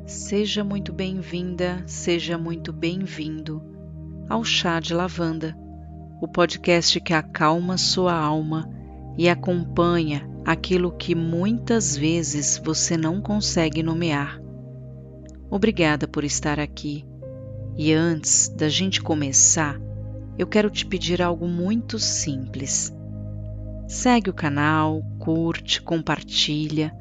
Seja muito bem-vinda, seja muito bem-vindo ao Chá de Lavanda, o podcast que acalma sua alma e acompanha aquilo que muitas vezes você não consegue nomear. Obrigada por estar aqui. E antes da gente começar, eu quero te pedir algo muito simples. Segue o canal, curte, compartilha,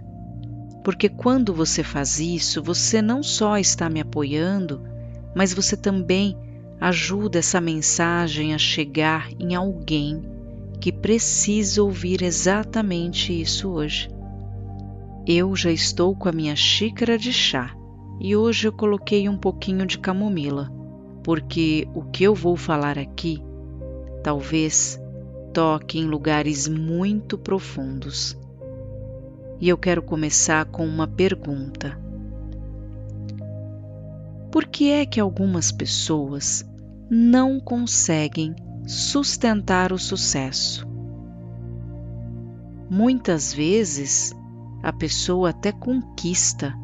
porque quando você faz isso, você não só está me apoiando, mas você também ajuda essa mensagem a chegar em alguém que precisa ouvir exatamente isso hoje. Eu já estou com a minha xícara de chá e hoje eu coloquei um pouquinho de camomila, porque o que eu vou falar aqui talvez toque em lugares muito profundos. E eu quero começar com uma pergunta. Por que é que algumas pessoas não conseguem sustentar o sucesso? Muitas vezes a pessoa até conquista,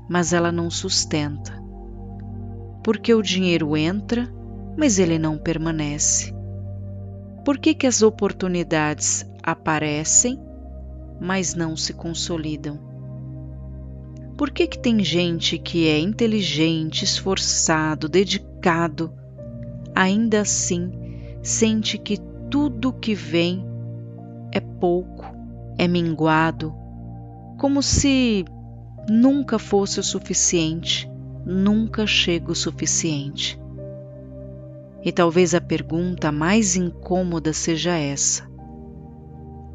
mas ela não sustenta. Porque o dinheiro entra, mas ele não permanece. Por que as oportunidades aparecem, mas não se consolidam? Por que tem gente que é inteligente, esforçado, dedicado, ainda assim sente que tudo que vem é pouco, é minguado, como se nunca fosse o suficiente, nunca chega o suficiente? E talvez a pergunta mais incômoda seja essa: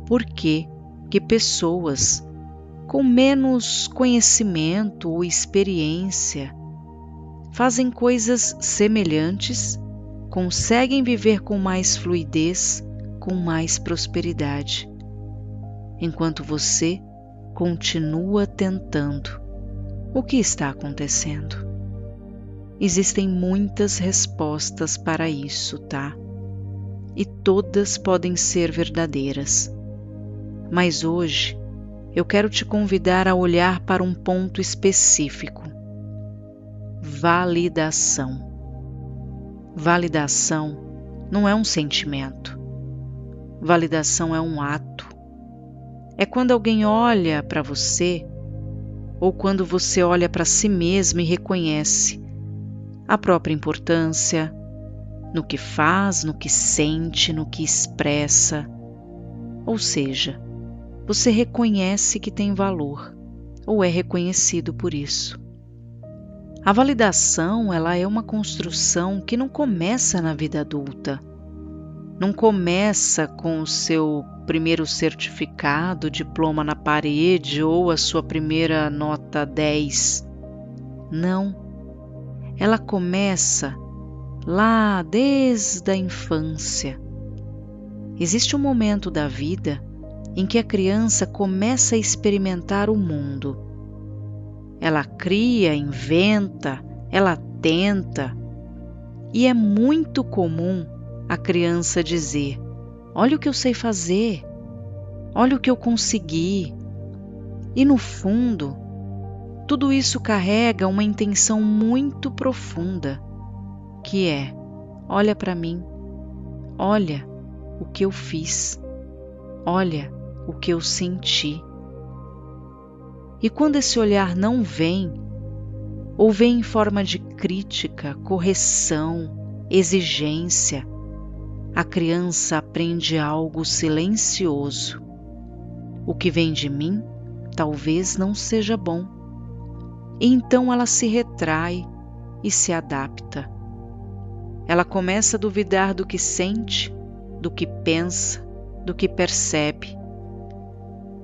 por que pessoas com menos conhecimento ou experiência fazem coisas semelhantes, conseguem viver com mais fluidez, com mais prosperidade, enquanto você continua tentando? O que está acontecendo? Existem muitas respostas para isso, tá? E todas podem ser verdadeiras. Mas hoje eu quero te convidar a olhar para um ponto específico: validação. Validação não é um sentimento. Validação é um ato. É quando alguém olha para você, ou quando você olha para si mesmo e reconhece a própria importância no que faz, no que sente, no que expressa. Ou seja, você reconhece que tem valor, ou é reconhecido por isso. A validação, ela é uma construção que não começa na vida adulta. Não começa com o seu primeiro certificado, diploma na parede ou a sua primeira nota 10. Não. Ela começa lá desde a infância. Existe um momento da vida em que a criança começa a experimentar o mundo. Ela cria, inventa, ela tenta. E é muito comum a criança dizer: olha o que eu sei fazer, olha o que eu consegui. E no fundo, tudo isso carrega uma intenção muito profunda, que é: olha para mim, olha o que eu fiz, olha o que eu senti. E quando esse olhar não vem, ou vem em forma de crítica, correção, exigência, a criança aprende algo silencioso: o que vem de mim talvez não seja bom. E então ela se retrai e se adapta. Ela começa a duvidar do que sente, do que pensa, do que percebe.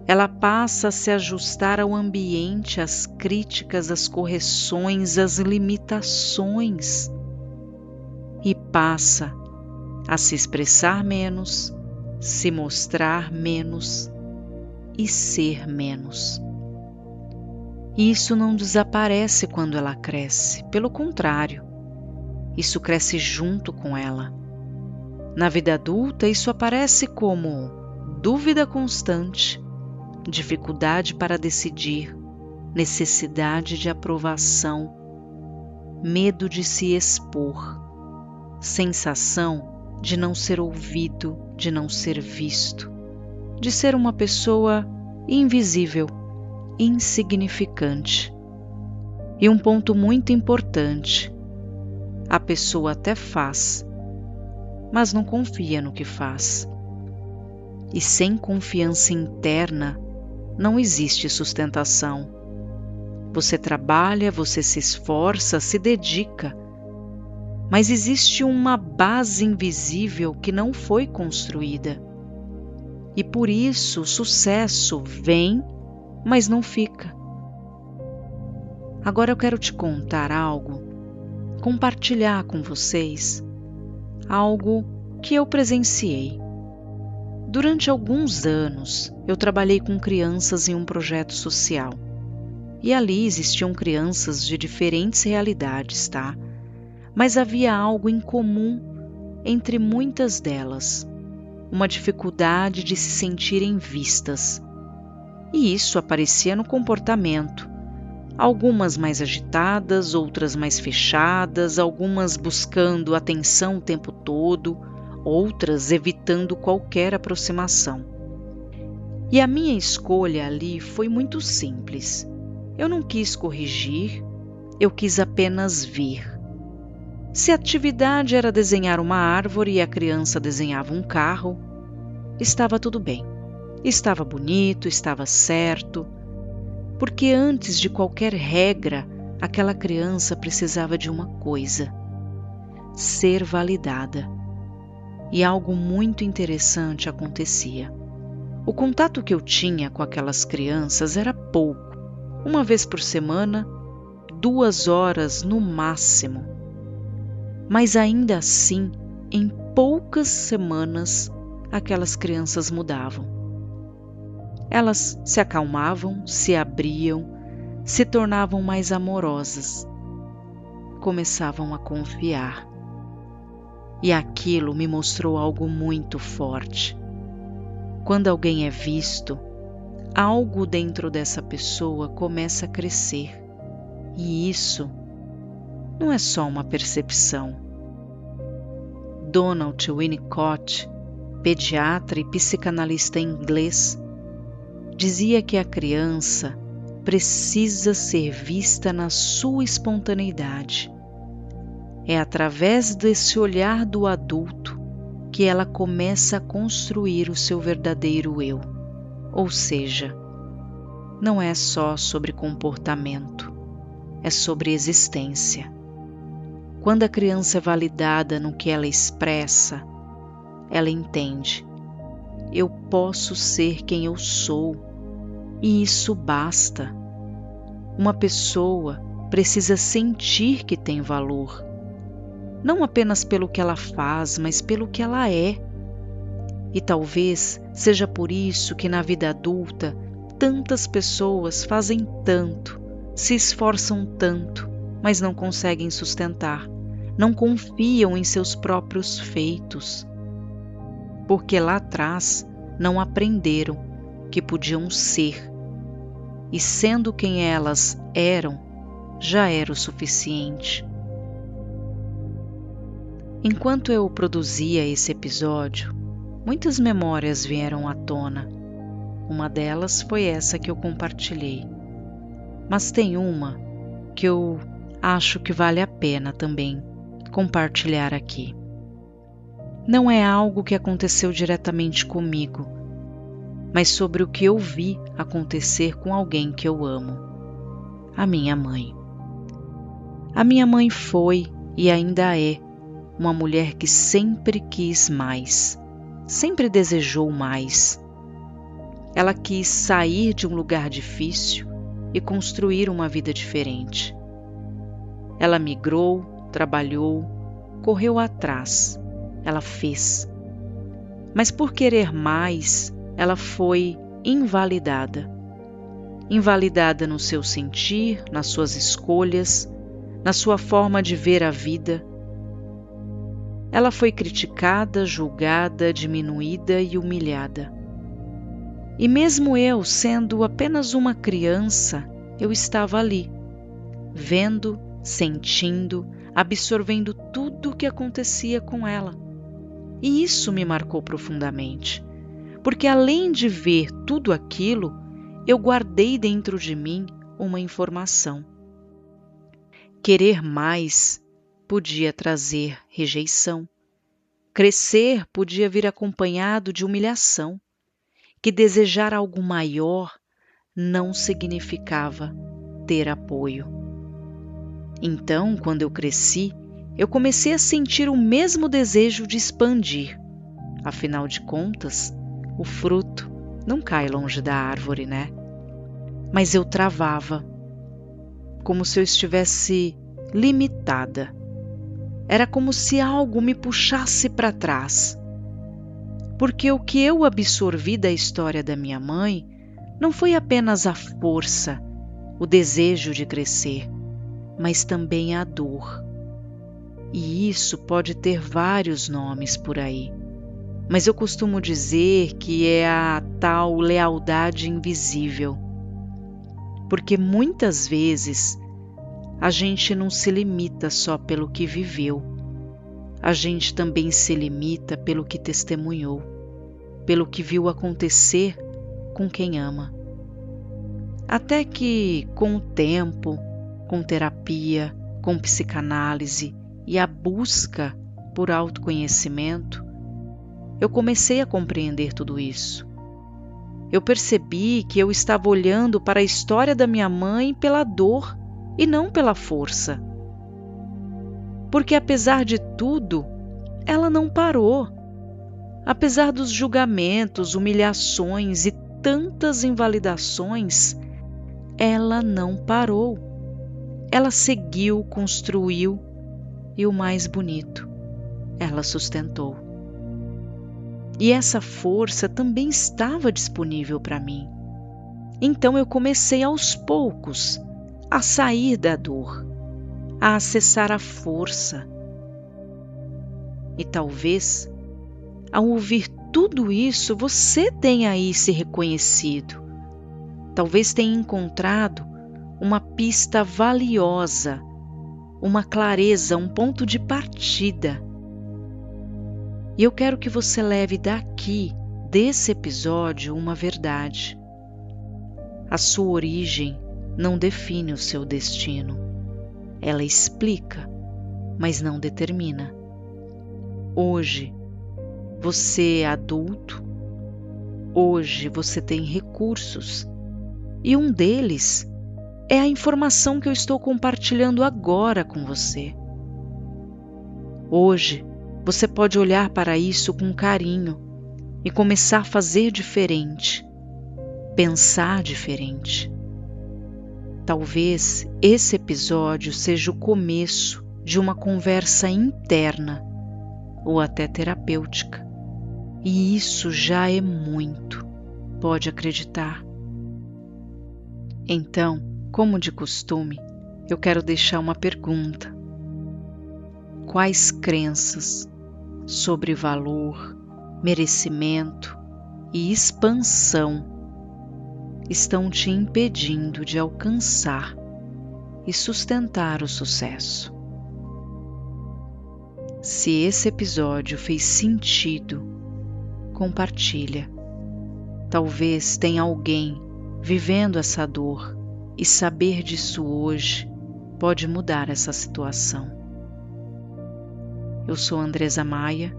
Ela passa a se ajustar ao ambiente, às críticas, às correções, às limitações. E passa a se expressar menos, se mostrar menos e ser menos. E isso não desaparece quando ela cresce, pelo contrário, isso cresce junto com ela. Na vida adulta, isso aparece como dúvida constante, dificuldade para decidir, necessidade de aprovação, medo de se expor, sensação de não ser ouvido, de não ser visto, de ser uma pessoa invisível, insignificante. E um ponto muito importante: a pessoa até faz, mas não confia no que faz. E sem confiança interna não existe sustentação. Você trabalha, você se esforça, se dedica, mas existe uma base invisível que não foi construída. E por isso o sucesso vem, mas não fica. Agora eu quero te contar algo, compartilhar com vocês algo que eu presenciei. Durante alguns anos, eu trabalhei com crianças em um projeto social. E ali existiam crianças de diferentes realidades, tá? Mas havia algo em comum entre muitas delas: uma dificuldade de se sentirem vistas. E isso aparecia no comportamento. Algumas mais agitadas, outras mais fechadas, algumas buscando atenção o tempo todo, outras evitando qualquer aproximação. E a minha escolha ali foi muito simples. Eu não quis corrigir, eu quis apenas ver. Se a atividade era desenhar uma árvore e a criança desenhava um carro, estava tudo bem. Estava bonito, estava certo, porque antes de qualquer regra, aquela criança precisava de uma coisa: ser validada. E algo muito interessante acontecia. O contato que eu tinha com aquelas crianças era pouco. Uma vez por semana, 2 horas no máximo. Mas ainda assim, em poucas semanas, aquelas crianças mudavam. Elas se acalmavam, se abriam, se tornavam mais amorosas. Começavam a confiar. E aquilo me mostrou algo muito forte. Quando alguém é visto, algo dentro dessa pessoa começa a crescer. E isso não é só uma percepção. Donald Winnicott, pediatra e psicanalista inglês, dizia que a criança precisa ser vista na sua espontaneidade. É através desse olhar do adulto que ela começa a construir o seu verdadeiro eu. Ou seja, não é só sobre comportamento, é sobre existência. Quando a criança é validada no que ela expressa, ela entende: eu posso ser quem eu sou, e isso basta. Uma pessoa precisa sentir que tem valor, não apenas pelo que ela faz, mas pelo que ela é. E talvez seja por isso que na vida adulta tantas pessoas fazem tanto, se esforçam tanto, mas não conseguem sustentar, não confiam em seus próprios feitos, porque lá atrás não aprenderam que podiam ser, e sendo quem elas eram, já era o suficiente. Enquanto eu produzia esse episódio, muitas memórias vieram à tona. Uma delas foi essa que eu compartilhei. Mas tem uma que eu acho que vale a pena também compartilhar aqui. Não é algo que aconteceu diretamente comigo, mas sobre o que eu vi acontecer com alguém que eu amo: a minha mãe. A minha mãe foi e ainda é uma mulher que sempre quis mais, sempre desejou mais. Ela quis sair de um lugar difícil e construir uma vida diferente. Ela migrou, trabalhou, correu atrás, ela fez. Mas por querer mais, ela foi invalidada. Invalidada no seu sentir, nas suas escolhas, na sua forma de ver a vida. Ela foi criticada, julgada, diminuída e humilhada. E mesmo eu, sendo apenas uma criança, eu estava ali, vendo, sentindo, absorvendo tudo o que acontecia com ela. E isso me marcou profundamente, porque além de ver tudo aquilo, eu guardei dentro de mim uma informação. Querer mais podia trazer rejeição. Crescer podia vir acompanhado de humilhação, que desejar algo maior não significava ter apoio. Então, quando eu cresci, eu comecei a sentir o mesmo desejo de expandir. Afinal de contas, o fruto não cai longe da árvore, né? Mas eu travava, como se eu estivesse limitada. Era como se algo me puxasse para trás. Porque o que eu absorvi da história da minha mãe não foi apenas a força, o desejo de crescer, mas também a dor. E isso pode ter vários nomes por aí, mas eu costumo dizer que é a tal lealdade invisível. Porque muitas vezes a gente não se limita só pelo que viveu, a gente também se limita pelo que testemunhou, pelo que viu acontecer com quem ama. Até que, com o tempo, com terapia, com psicanálise e a busca por autoconhecimento, eu comecei a compreender tudo isso. Eu percebi que eu estava olhando para a história da minha mãe pela dor e não pela força. Porque apesar de tudo, ela não parou. Apesar dos julgamentos, humilhações e tantas invalidações, ela não parou. Ela seguiu, construiu e o mais bonito, ela sustentou. E essa força também estava disponível para mim. Então eu comecei aos poucos a sair da dor, a acessar a força. E talvez, ao ouvir tudo isso, você tenha aí se reconhecido. Talvez tenha encontrado uma pista valiosa, uma clareza, um ponto de partida. E eu quero que você leve daqui, desse episódio, uma verdade. A sua origem não define o seu destino. Ela explica, mas não determina. Hoje, você é adulto. Hoje você tem recursos. E um deles é a informação que eu estou compartilhando agora com você. Hoje, você pode olhar para isso com carinho e começar a fazer diferente, pensar diferente. Talvez esse episódio seja o começo de uma conversa interna ou até terapêutica. E isso já é muito, pode acreditar. Então, como de costume, eu quero deixar uma pergunta. Quais crenças sobre valor, merecimento e expansão estão te impedindo de alcançar e sustentar o sucesso? Se esse episódio fez sentido, compartilha. Talvez tenha alguém vivendo essa dor e saber disso hoje pode mudar essa situação. Eu sou Andresa Maia,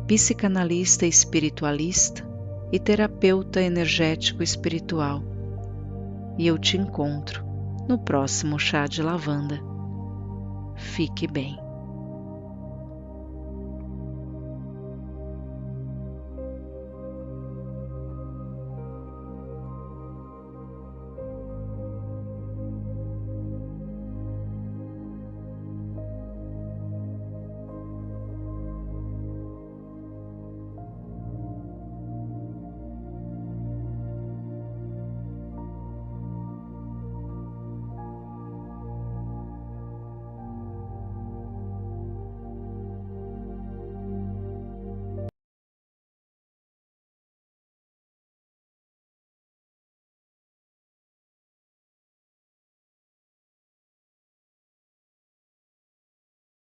psicanalista espiritualista e terapeuta energético espiritual. E eu te encontro no próximo Chá de Lavanda. Fique bem.